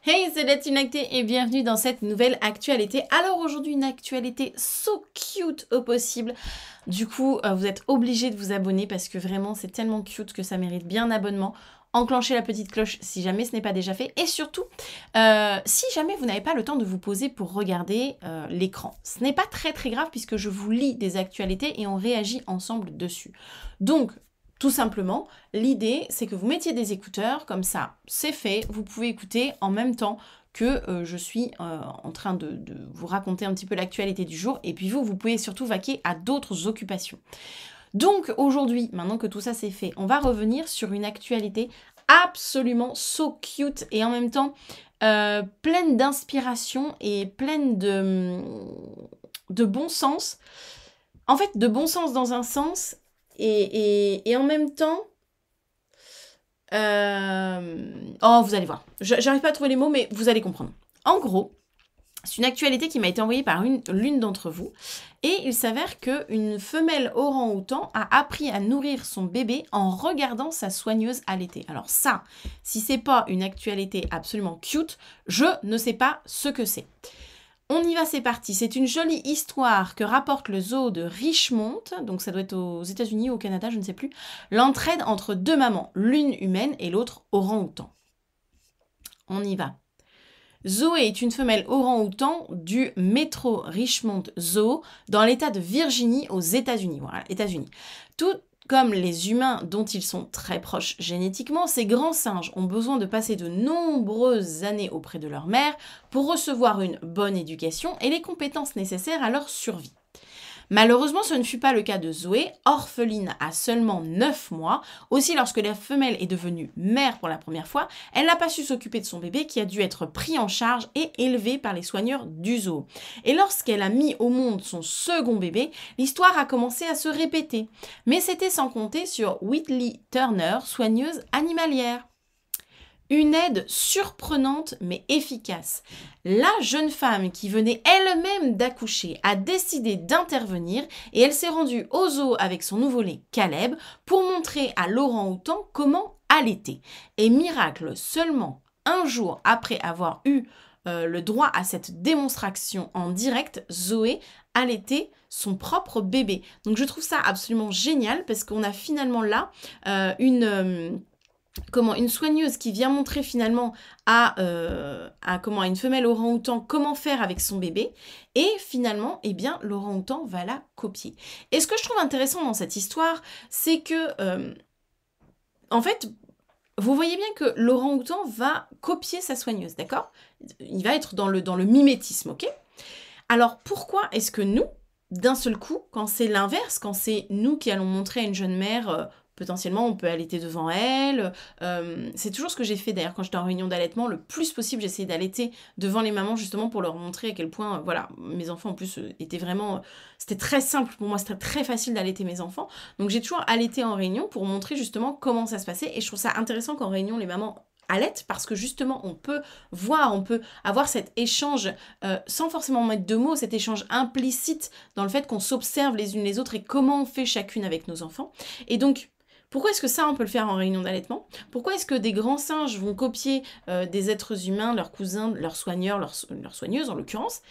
Hey, c'est Latinacté et bienvenue dans cette nouvelle actualité. Alors aujourd'hui, une actualité so cute au possible. Du coup, vous êtes obligés de vous abonner parce que vraiment, c'est tellement cute que ça mérite bien un abonnement. Enclenchez la petite cloche si jamais ce n'est pas déjà fait. Et surtout, si jamais vous n'avez pas le temps de vous poser pour regarder l'écran, ce n'est pas très très grave puisque je vous lis des actualités et on réagit ensemble dessus. Donc, tout simplement, l'idée, c'est que vous mettiez des écouteurs, comme ça, c'est fait, vous pouvez écouter en même temps que je suis en train de vous raconter un petit peu l'actualité du jour, et puis vous pouvez surtout vaquer à d'autres occupations. Donc aujourd'hui, maintenant que tout ça c'est fait, on va revenir sur une actualité absolument so cute, et en même temps pleine d'inspiration et pleine de bon sens. En fait, de bon sens dans un sens, et en même temps, oh, vous allez voir. J'arrive pas à trouver les mots, mais vous allez comprendre. En gros, c'est une actualité qui m'a été envoyée par l'une d'entre vous. Et il s'avère qu'une femelle orang-outan a appris à nourrir son bébé en regardant sa soigneuse allaiter. Alors ça, si c'est pas une actualité absolument cute, je ne sais pas ce que c'est. On y va, c'est parti. C'est une jolie histoire que rapporte le zoo de Richmond, donc ça doit être aux États-Unis ou au Canada, je ne sais plus. L'entraide entre deux mamans, l'une humaine et l'autre orang-outan. On y va. Zoé est une femelle orang-outan du Metro Richmond Zoo dans l'État de Virginie aux États-Unis. Voilà, États-Unis. Tout comme les humains dont ils sont très proches génétiquement, ces grands singes ont besoin de passer de nombreuses années auprès de leur mère pour recevoir une bonne éducation et les compétences nécessaires à leur survie. Malheureusement, ce ne fut pas le cas de Zoé, orpheline à seulement 9 mois. Aussi, lorsque la femelle est devenue mère pour la première fois, elle n'a pas su s'occuper de son bébé qui a dû être pris en charge et élevé par les soigneurs du zoo. Et lorsqu'elle a mis au monde son second bébé, l'histoire a commencé à se répéter. Mais c'était sans compter sur Whitley Turner, soigneuse animalière. Une aide surprenante mais efficace. La jeune femme qui venait elle-même d'accoucher a décidé d'intervenir et elle s'est rendue au zoo avec son nouveau-né Caleb pour montrer à l'orang-outan comment allaiter. Et miracle, seulement un jour après avoir eu le droit à cette démonstration en direct, Zoé allaitait son propre bébé. Donc je trouve ça absolument génial parce qu'on a finalement là une soigneuse qui vient montrer finalement à une femelle orang-outan comment faire avec son bébé, et finalement, eh bien, l'orang-outan va la copier. Et ce que je trouve intéressant dans cette histoire, c'est que, en fait, vous voyez bien que l'orang-outan va copier sa soigneuse, d'accord? Il va être dans le mimétisme, ok? Alors, pourquoi est-ce que nous, d'un seul coup, quand c'est l'inverse, quand c'est nous qui allons montrer à une jeune mère, potentiellement on peut allaiter devant elle, c'est toujours ce que j'ai fait d'ailleurs quand j'étais en réunion d'allaitement, le plus possible j'essayais d'allaiter devant les mamans justement pour leur montrer à quel point, voilà, mes enfants en plus étaient vraiment, c'était très simple pour moi, c'était très facile d'allaiter mes enfants, donc j'ai toujours allaité en réunion pour montrer justement comment ça se passait, et je trouve ça intéressant qu'en réunion les mamans allaitent parce que justement on peut voir, on peut avoir cet échange sans forcément mettre de mots, cet échange implicite dans le fait qu'on s'observe les unes les autres et comment on fait chacune avec nos enfants. Et donc, pourquoi est-ce que ça, on peut le faire en réunion d'allaitement? Pourquoi est-ce que des grands singes vont copier des êtres humains, leurs cousins, leurs soigneurs, leurs soigneuses en l'occurrence?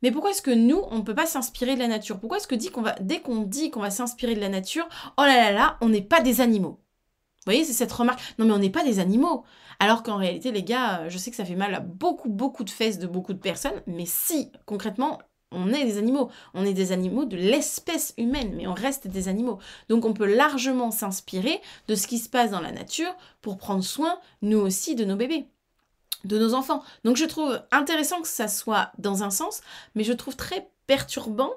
Mais pourquoi est-ce que nous, on ne peut pas s'inspirer de la nature? Pourquoi est-ce que dès qu'on dit qu'on va s'inspirer de la nature, oh là là là, on n'est pas des animaux? Vous voyez, c'est cette remarque. Non, mais on n'est pas des animaux. Alors qu'en réalité, les gars, je sais que ça fait mal à beaucoup, beaucoup de fesses de beaucoup de personnes, mais si, concrètement, on est des animaux. On est des animaux de l'espèce humaine, mais on reste des animaux. Donc on peut largement s'inspirer de ce qui se passe dans la nature pour prendre soin, nous aussi, de nos bébés, de nos enfants. Donc je trouve intéressant que ça soit dans un sens, mais je trouve très perturbant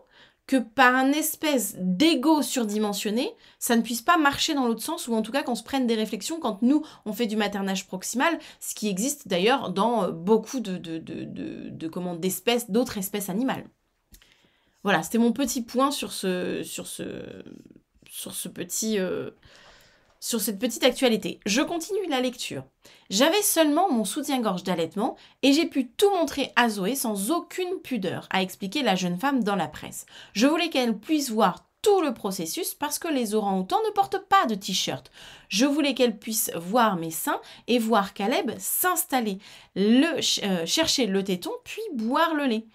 que par un espèce d'ego surdimensionné, ça ne puisse pas marcher dans l'autre sens, ou en tout cas qu'on se prenne des réflexions quand nous, on fait du maternage proximal, ce qui existe d'ailleurs dans beaucoup d'espèces, d'autres espèces animales. Voilà, c'était mon petit point sur cette petite actualité. Je continue la lecture. J'avais seulement mon soutien-gorge d'allaitement et j'ai pu tout montrer à Zoé sans aucune pudeur, a expliqué la jeune femme dans la presse. Je voulais qu'elle puisse voir tout le processus parce que les orang-outans ne portent pas de t-shirt. Je voulais qu'elle puisse voir mes seins et voir Caleb s'installer, chercher le téton, puis boire le lait.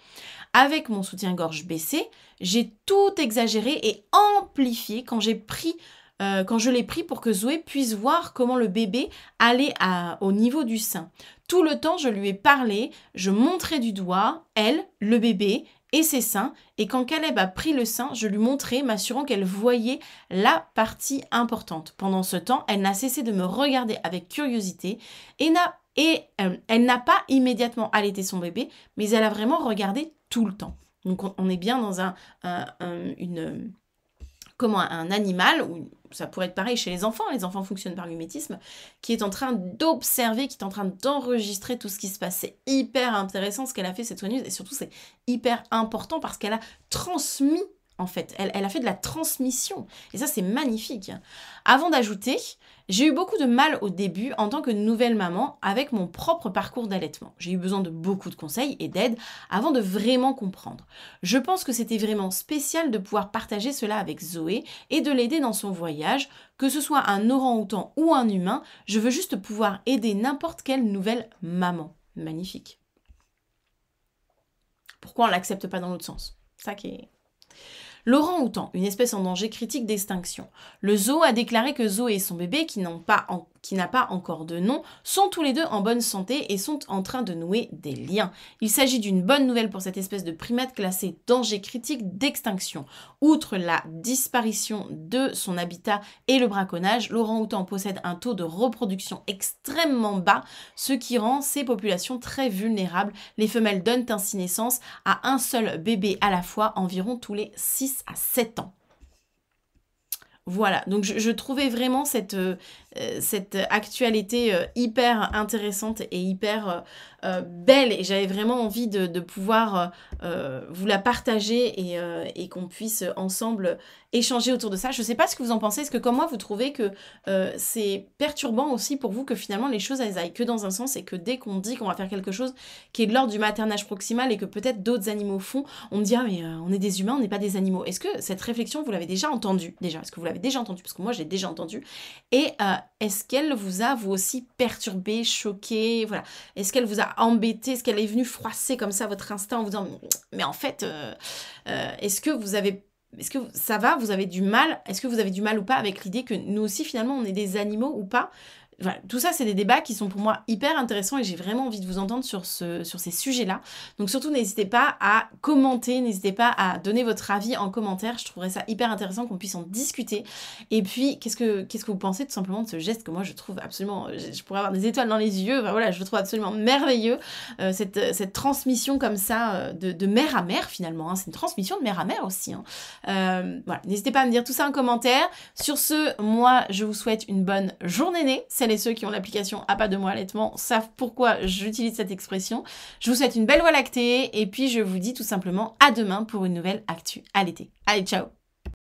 Avec mon soutien-gorge baissé, j'ai tout exagéré et amplifié quand je l'ai pris pour que Zoé puisse voir comment le bébé allait au niveau du sein. Tout le temps, je lui ai parlé, je montrais du doigt, elle, le bébé et ses seins. Et quand Caleb a pris le sein, je lui montrais, m'assurant qu'elle voyait la partie importante. Pendant ce temps, elle n'a cessé de me regarder avec curiosité et elle n'a pas immédiatement allaité son bébé, mais elle a vraiment regardé tout le temps. Donc on est bien dans un animal, ou ça pourrait être pareil chez les enfants fonctionnent par mimétisme, qui est en train d'observer, qui est en train d'enregistrer tout ce qui se passe. C'est hyper intéressant ce qu'elle a fait, cette soigneuse, et surtout c'est hyper important parce qu'elle a transmis, en fait, elle a fait de la transmission, et ça c'est magnifique. Avant d'ajouter, j'ai eu beaucoup de mal au début en tant que nouvelle maman avec mon propre parcours d'allaitement. J'ai eu besoin de beaucoup de conseils et d'aide avant de vraiment comprendre. Je pense que c'était vraiment spécial de pouvoir partager cela avec Zoé et de l'aider dans son voyage, que ce soit un orang-outan ou un humain, je veux juste pouvoir aider n'importe quelle nouvelle maman. Magnifique. Pourquoi on ne l'accepte pas dans l'autre sens? Ça qui est... L'orang-outan, une espèce en danger critique d'extinction. Le zoo a déclaré que Zoé et son bébé, qui n'a pas encore de nom, sont tous les deux en bonne santé et sont en train de nouer des liens. Il s'agit d'une bonne nouvelle pour cette espèce de primate classée danger critique d'extinction. Outre la disparition de son habitat et le braconnage, l'orang-outan possède un taux de reproduction extrêmement bas, ce qui rend ces populations très vulnérables. Les femelles donnent ainsi naissance à un seul bébé à la fois, environ tous les 6 à 7 ans. Voilà, donc je trouvais vraiment cette actualité hyper intéressante et hyper belle, et j'avais vraiment envie de pouvoir vous la partager et qu'on puisse ensemble échanger autour de ça. Je ne sais pas ce que vous en pensez. Est-ce que comme moi vous trouvez que c'est perturbant aussi pour vous que finalement les choses elles aillent que dans un sens, et que dès qu'on dit qu'on va faire quelque chose qui est de l'ordre du maternage proximal et que peut-être d'autres animaux font, on me dit ah mais on est des humains, on n'est pas des animaux. Est-ce que cette réflexion vous l'avez déjà entendue déjà? Est-ce que vous l'avez déjà entendue? Parce que moi j'ai déjà entendu. Et est-ce qu'elle vous a vous aussi perturbé, choqué, voilà? Est-ce qu'elle vous a embêté? Est-ce qu'elle est venue froisser comme ça votre instinct en vous disant mais en fait est-ce que ça va? Vous avez du mal? Est-ce que vous avez du mal ou pas avec l'idée que nous aussi, finalement, on est des animaux ou pas? Voilà, tout ça, c'est des débats qui sont pour moi hyper intéressants et j'ai vraiment envie de vous entendre sur ces sujets-là. Donc surtout, n'hésitez pas à commenter, n'hésitez pas à donner votre avis en commentaire. Je trouverais ça hyper intéressant qu'on puisse en discuter. Et puis, qu'est-ce que vous pensez tout simplement de ce geste que moi, je trouve absolument... Je pourrais avoir des étoiles dans les yeux. Enfin, voilà, je le trouve absolument merveilleux. Cette transmission comme ça de mère à mère, finalement. Hein. C'est une transmission de mère à mère aussi. Hein. Voilà, n'hésitez pas à me dire tout ça en commentaire. Sur ce, moi, je vous souhaite une bonne journée. Celles et ceux qui ont l'application à pas de mots allaitement savent pourquoi j'utilise cette expression. Je vous souhaite une belle voie lactée et puis je vous dis tout simplement à demain pour une nouvelle actu allaitée. Allez, ciao!